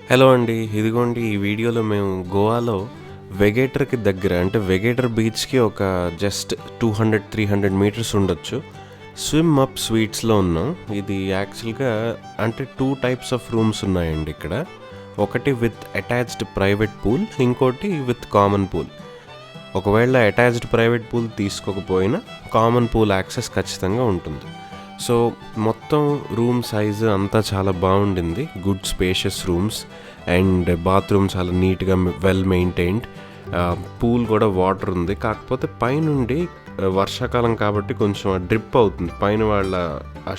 Hello అండి. ఇదిగోండి ఈ వీడియోలో మేము గోవాలో వెగేటర్‌కి దగ్గర అంటే వెగేటర్ బీచ్‌కి ఒక జస్ట్ 200, 300 మీటర్స్ ఉండొచ్చు. స్విమ్ అప్ స్వీట్స్‌లో ఉన్నాం. ఇది యాక్చువల్‌గా అంటే 2 టైప్స్ ఆఫ్ రూమ్స్ ఉన్నాయండి ఇక్కడ. ఒకటి విత్ అటాచ్డ్ ప్రైవేట్ పూల్, ఇంకోటి విత్ కామన్ పూల్. ఒకవేళ అటాచ్డ్ ప్రైవేట్ పూల్ తీసుకోకపోయినా కామన్ పూల్ యాక్సెస్ ఖచ్చితంగా ఉంటుంది. సో మొత్తం రూమ్ సైజు అంతా చాలా బాగుండింది. Good spacious rooms and bathroom చాలా నీట్గా వెల్ మెయింటైన్డ్. పూల్ కూడా వాటర్ ఉంది. కాకపోతే పైనుండి వర్షాకాలం కాబట్టి కొంచెం డ్రిప్ అవుతుంది. పైన వాళ్ళ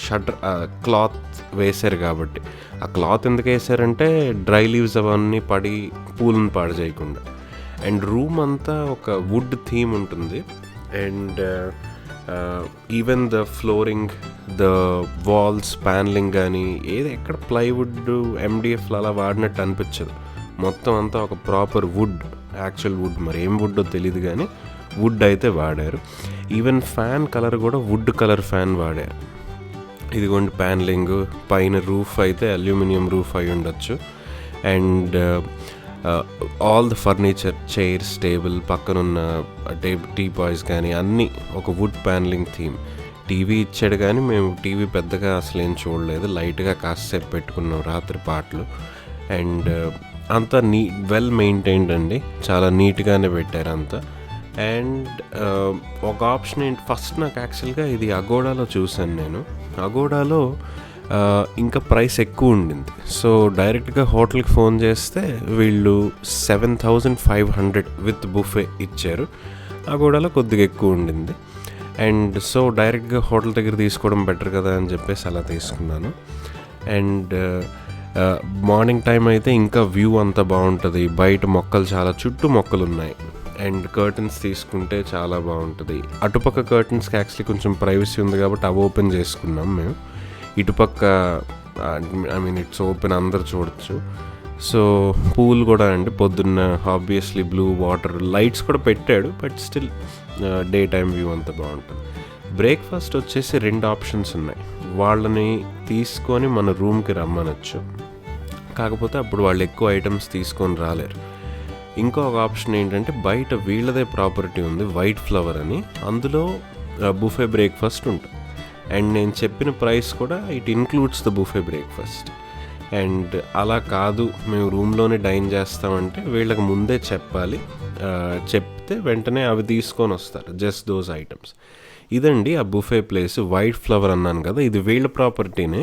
షట్టర్ క్లాత్ వేశారు కాబట్టి. ఆ క్లాత్ ఎందుకు వేసారంటే డ్రై లీవ్స్ అవన్నీ పడి పూల్ని పాడు చేయకుండా. అండ్ రూమ్ అంతా ఒక వుడ్ థీమ్ ఉంటుంది. And even the flooring, the walls panelling కానీ ఎక్కడ ప్లైవుడ్ ఎండిఎఫ్లు అలా వాడినట్టు అనిపించదు. మొత్తం అంతా ఒక ప్రాపర్ వుడ్, యాక్చువల్ వుడ్, మరి ఏం వుడ్డో తెలియదు కానీ వుడ్ అయితే వాడారు. ఈవెన్ ఫ్యాన్ కలర్ కూడా వుడ్ కలర్ ఫ్యాన్ వాడారు. ఇదిగోండి ప్యానలింగ్, పైన రూఫ్ అయితే అల్యూమినియం రూఫ్ అయి ఉండొచ్చు. And all the furniture, chairs, table, పక్కనున్న టీ పాయ్స్ కానీ అన్నీ ఒక వుడ్ ప్యానలింగ్ థీమ్. టీవీ ఇచ్చాడు కానీ మేము టీవీ పెద్దగా అసలు ఏం చూడలేదు. లైట్గా కాసేపు పెట్టుకున్నాం రాత్రి పాటలు. అండ్ అంతా వెల్ మెయింటైన్డ్ అండి, చాలా నీట్గానే పెట్టారు అంతా. అండ్ ఒక ఆప్షన్ ఏంటి, ఫస్ట్ నాకు యాక్చువల్గా ఇది అగోడాలో చూశాను నేను. అగోడాలో ఇంకా ప్రైస్ ఎక్కువ ఉండింది. సో డైరెక్ట్గా హోటల్కి ఫోన్ చేస్తే వీళ్ళు 7,500 విత్ బుఫే ఇచ్చారు. అగోడాలో కొద్దిగా ఎక్కువ ఉండింది. అండ్ సో డైరెక్ట్గా హోటల్ దగ్గర తీసుకోవడం బెటర్ కదా అని చెప్పేసి అలా తీసుకున్నాను. అండ్ మార్నింగ్ టైం అయితే ఇంకా వ్యూ అంతా బాగుంటుంది. బయట మొక్కలు, చాలా చుట్టూ మొక్కలు ఉన్నాయి. అండ్ కర్టన్స్ తీసుకుంటే చాలా బాగుంటుంది. అటుపక్క కర్టన్స్కి యాక్చువల్లీ కొంచెం ప్రైవసీ ఉంది కాబట్టి అవి ఓపెన్ చేసుకున్నాం మేము. ఇటుపక్క ఇట్స్ ఓపెన్, అందరు చూడొచ్చు. సో పూల్ కూడా అండి పొద్దున్న ఆబ్వియస్లీ బ్లూ వాటర్, లైట్స్ కూడా పెట్టాడు, but still day time view అంతా బాగుంటుంది. బ్రేక్ఫాస్ట్ వచ్చేసి 2 ఆప్షన్స్ ఉన్నాయి. వాళ్ళని తీసుకొని మన రూమ్కి రమ్మనొచ్చు, కాకపోతే అప్పుడు వాళ్ళు ఎక్కువ ఐటమ్స్ తీసుకొని రాలేరు. ఇంకొక ఆప్షన్ ఏంటంటే బయట వీళ్ళదే ప్రాపర్టీ ఉంది, వైట్ ఫ్లవర్ అని, అందులో బుఫే బ్రేక్ఫాస్ట్ ఉంటుంది. అండ్ నేను చెప్పిన ప్రైస్ కూడా it includes the buffet breakfast. And అలా కాదు మేము రూమ్లోనే డైన్ చేస్తామంటే వీళ్ళకి ముందే చెప్పాలి. చెప్తే వెంటనే అవి తీసుకొని వస్తారు, జస్ట్ దోస్ ఐటమ్స్. ఇదండి ఆ బుఫే ప్లేస్. వైట్ ఫ్లవర్ అన్నాను కదా, ఇది వీళ్ళ ప్రాపర్టీనే.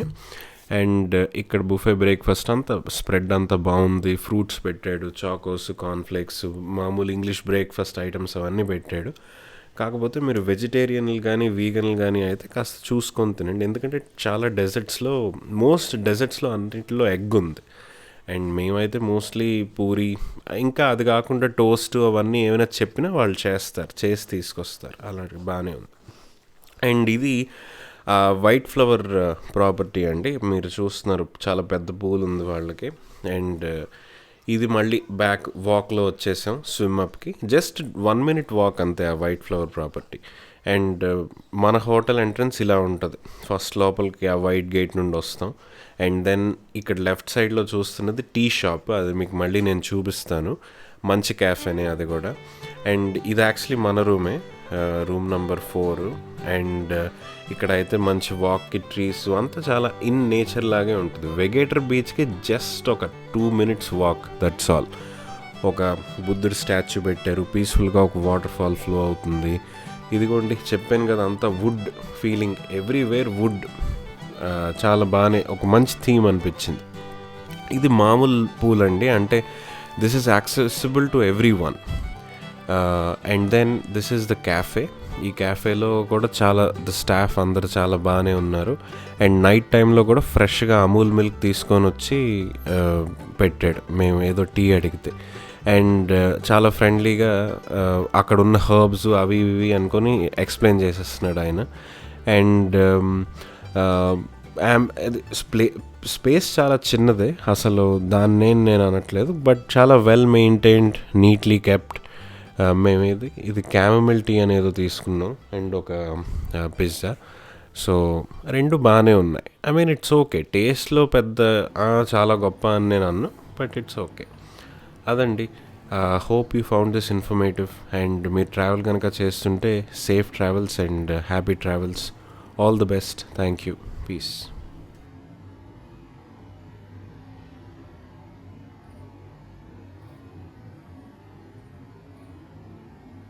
అండ్ ఇక్కడ బుఫే బ్రేక్ఫాస్ట్ అంతా స్ప్రెడ్ అంతా బాగుంది. ఫ్రూట్స్ పెట్టాడు, చాకోస్, కార్న్ఫ్లేక్స్, మామూలు ఇంగ్లీష్ బ్రేక్ఫాస్ట్ ఐటమ్స్ అవన్నీ పెట్టాడు. కాకపోతే మీరు వెజిటేరియన్లు కానీ వీగన్లు కానీ అయితే కాస్త చూసుకొని తినండి, ఎందుకంటే చాలా మోస్ట్ డెజర్ట్స్లో అన్నింటిలో ఎగ్ ఉంది. అండ్ మేమైతే మోస్ట్లీ పూరి, ఇంకా అది కాకుండా టోస్ట్ అవన్నీ ఏమైనా చెప్పినా వాళ్ళు చేసి తీసుకొస్తారు. అలాంటి బాగానే ఉంది. అండ్ ఇది వైట్ ఫ్లవర్ ప్రాపర్టీ అండి, మీరు చూస్తున్నారు చాలా పెద్ద పూల్ ఉంది వాళ్ళకి. అండ్ ఇది మళ్ళీ బ్యాక్ వాక్లో వచ్చేసాం స్విమ్ అప్కి. జస్ట్ 1 minute వాక్ అంతే ఆ వైట్ ఫ్లవర్ ప్రాపర్టీ. అండ్ మన హోటల్ ఎంట్రన్స్ ఇలా ఉంటుంది. ఫస్ట్ లోపలికి ఆ వైట్ గేట్ నుండి వస్తాం. అండ్ దెన్ ఇక్కడ లెఫ్ట్ సైడ్లో చూస్తున్నది టీ షాప్, అది మీకు మళ్ళీ నేను చూపిస్తాను. మంచి క్యాఫేనే అది కూడా. అండ్ ఇది యాక్చువల్లీ మన రూమే, రూమ్ నెంబర్ 4. అండ్ ఇక్కడ అయితే మంచి వాక్కి, ట్రీస్ అంతా చాలా ఇన్ నేచర్ లాగే ఉంటుంది. వెగేటర్ బీచ్కి జస్ట్ ఒక 2 minutes వాక్, దట్స్ ఆల్. ఒక బుద్ధుడి స్టాచ్యూ పెట్టారు, పీస్ఫుల్గా ఒక వాటర్ ఫాల్ ఫ్లో అవుతుంది. ఇదిగోండి చెప్పాను కదా, అంతా వుడ్ ఫీలింగ్, ఎవ్రీవేర్ వుడ్. చాలా బాగానే ఒక మంచి థీమ్ అనిపించింది. ఇది మామూలు పూల్ అండి, అంటే this is accessible to everyone. And then this is the cafe. ఈ క్యాఫేలో కూడా ద స్టాఫ్ అందరు చాలా బాగానే ఉన్నారు. అండ్ నైట్ టైంలో కూడా ఫ్రెష్గా అమూల్ మిల్క్ తీసుకొని వచ్చి పెట్టాడు మేము ఏదో టీ అడిగితే. అండ్ చాలా ఫ్రెండ్లీగా అక్కడ ఉన్న హర్బ్స్ అవి ఇవి అనుకొని ఎక్స్ప్లెయిన్ చేసేస్తున్నాడు ఆయన. అండ్ స్పేస్ చాలా చిన్నదే, అసలు దాన్ని నేను అనట్లేదు, బట్ చాలా వెల్ మెయింటైన్డ్, నీట్లీ కెప్ట్. మేము ఇది క్యామమిల్ టీ అనేదో తీసుకున్నాం అండ్ ఒక పిజ్జా. సో 2 బాగానే ఉన్నాయి. It's okay. టేస్ట్లో పెద్ద చాలా గొప్ప అని నేను అన్నా, బట్ ఇట్స్ ఓకే. అదండి. Hope you found this informative. And మీరు ట్రావెల్ కనుక చేస్తుంటే safe travels and happy travels. All the best. Thank you. Piece.